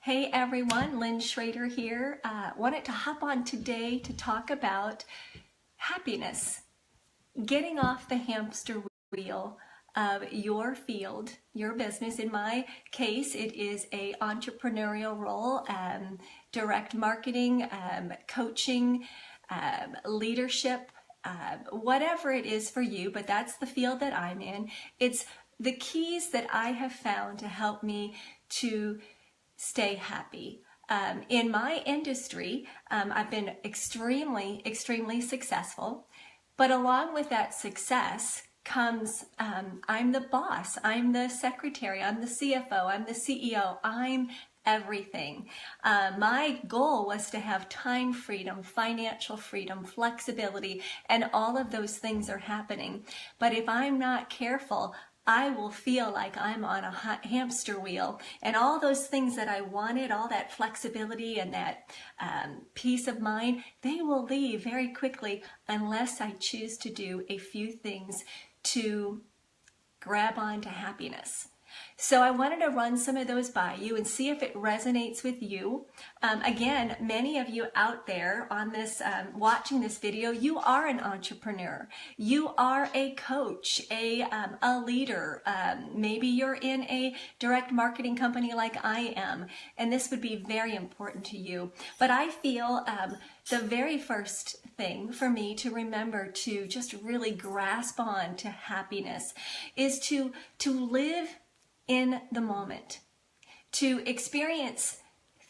Hey everyone, Lynn Schrader here. Wanted to hop on today to talk about happiness, getting off the hamster wheel of your field, your business. In my case, it is a entrepreneurial role, direct marketing, coaching, leadership, whatever it is for you, but that's the field that I'm in. It's the keys that I have found to help me to stay happy. In my industry, I've been extremely successful, but along with that success comes I'm the boss, I'm the secretary, I'm the CFO, I'm the CEO, I'm everything. My goal was to have time freedom, financial freedom, flexibility, and all of those things are happening. But if I'm not careful, I will feel like I'm on a hamster wheel, and all those things that I wanted, all that flexibility and that peace of mind, they will leave very quickly unless I choose to do a few things to grab on to happiness. So I wanted to run some of those by you and see if it resonates with you. Again, many of you out there on this, watching this video, you are an entrepreneur. You are a coach, a leader. Maybe you're in a direct marketing company like I am, and this would be very important to you. But I feel the very first thing for me to remember to just really grasp on to happiness is to live in the moment, to experience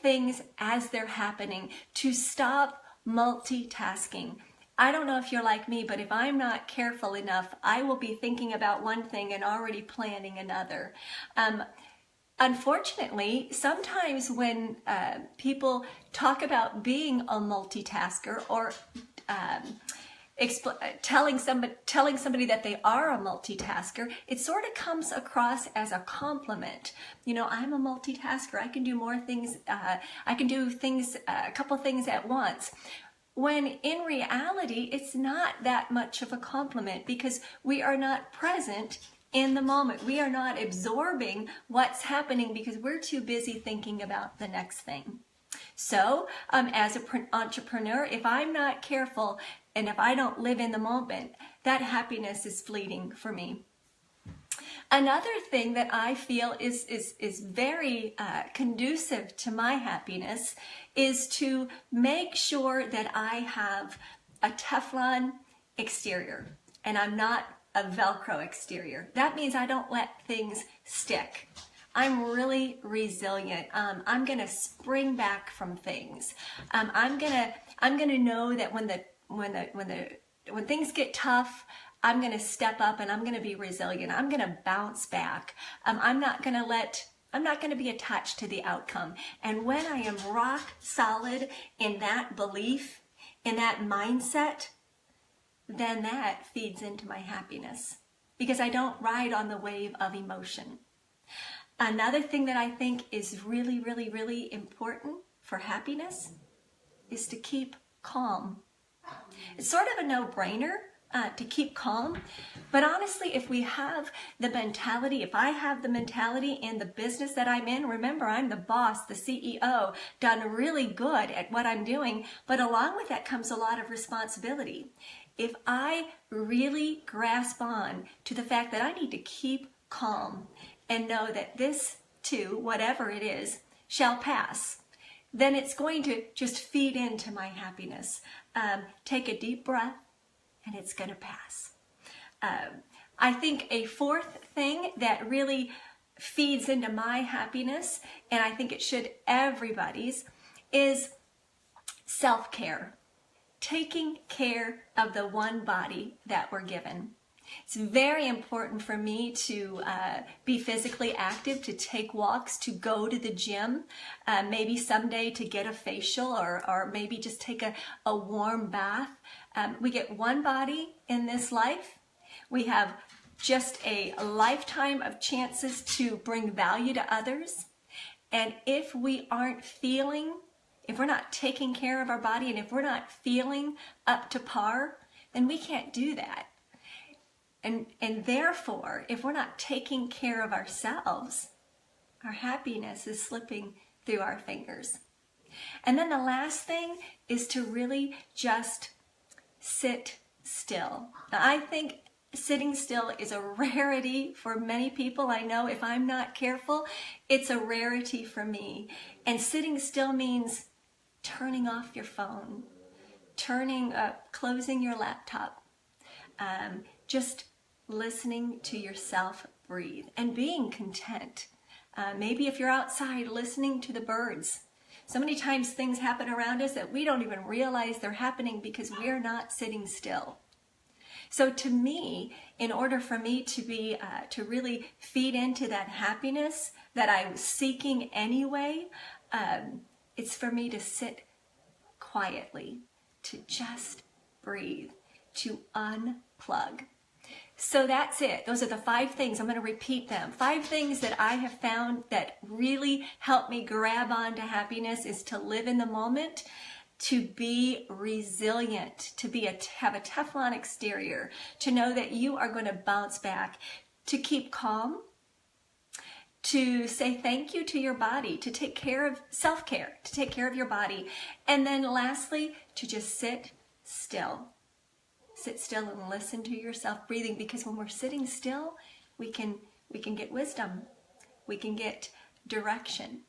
things as they're happening, to stop multitasking. I don't know if you're like me, but if I'm not careful enough, I will be thinking about one thing and already planning another. Unfortunately, sometimes when people talk about being a multitasker or telling somebody that they are a multitasker, it sort of comes across as a compliment. You know, I'm a multitasker. I can do more things. I can do things, a couple things at once. When in reality, it's not that much of a compliment because we are not present in the moment. We are not absorbing what's happening because we're too busy thinking about the next thing. So, as an entrepreneur, if I'm not careful and if I don't live in the moment, that happiness is fleeting for me. Another thing that I feel is very conducive to my happiness is to make sure that I have a Teflon exterior and I'm not a Velcro exterior. That means I don't let things stick. I'm really resilient. I'm gonna spring back from things. I'm gonna know that when things get tough, I'm gonna step up and I'm gonna be resilient. I'm gonna bounce back. I'm not gonna be attached to the outcome. And when I am rock solid in that belief, in that mindset, then that feeds into my happiness because I don't ride on the wave of emotion. Another thing that I think is really important for happiness is to keep calm. It's sort of a no-brainer to keep calm, but honestly, if we have the mentality, if I have the mentality in the business that I'm in, remember I'm the boss, the CEO, done really good at what I'm doing, but along with that comes a lot of responsibility. If I really grasp on to the fact that I need to keep calm and know that this too, whatever it is, shall pass, then it's going to just feed into my happiness. Take a deep breath and it's going to pass. I think a fourth thing that really feeds into my happiness, and I think it should everybody's, is self-care. Taking care of the one body that we're given. It's very important for me to be physically active, to take walks, to go to the gym, maybe someday to get a facial or maybe just take a warm bath. We get one body in this life. We have just a lifetime of chances to bring value to others. And if we aren't feeling, if we're not taking care of our body and if we're not feeling up to par, then we can't do that. And therefore, if we're not taking care of ourselves, our happiness is slipping through our fingers. And then the last thing is to really just sit still. Now, I think sitting still is a rarity for many people. I know if I'm not careful, it's a rarity for me. And sitting still means turning off your phone, closing your laptop, just listening to yourself breathe and being content. Maybe if you're outside, listening to the birds. So many times things happen around us that we don't even realize they're happening because we're not sitting still. So to me, in order for me to really feed into that happiness that I was seeking anyway, it's for me to sit quietly, to just breathe, to unplug. So that's it. Those are the 5 things. I'm going to repeat them. 5 things that I have found that really help me grab on to happiness is to live in the moment, to be resilient, to have a Teflon exterior, to know that you are going to bounce back, to keep calm, to say thank you to your body, to take care of self-care, to take care of your body. And then lastly, to just sit still. Sit still and listen to yourself breathing, because when we're sitting still, we can get wisdom. We can get direction.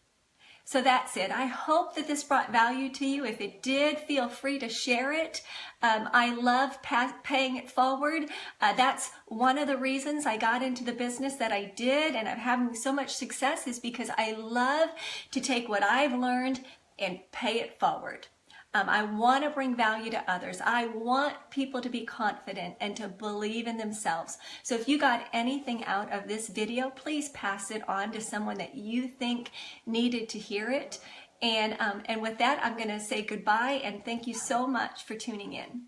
So that's it. I hope that this brought value to you. If it did, feel free to share it. I love paying it forward. That's one of the reasons I got into the business that I did, and I'm having so much success, is because I love to take what I've learned and pay it forward. I want to bring value to others. I want people to be confident and to believe in themselves. So if you got anything out of this video, please pass it on to someone that you think needed to hear it. And with that, I'm going to say goodbye and thank you so much for tuning in.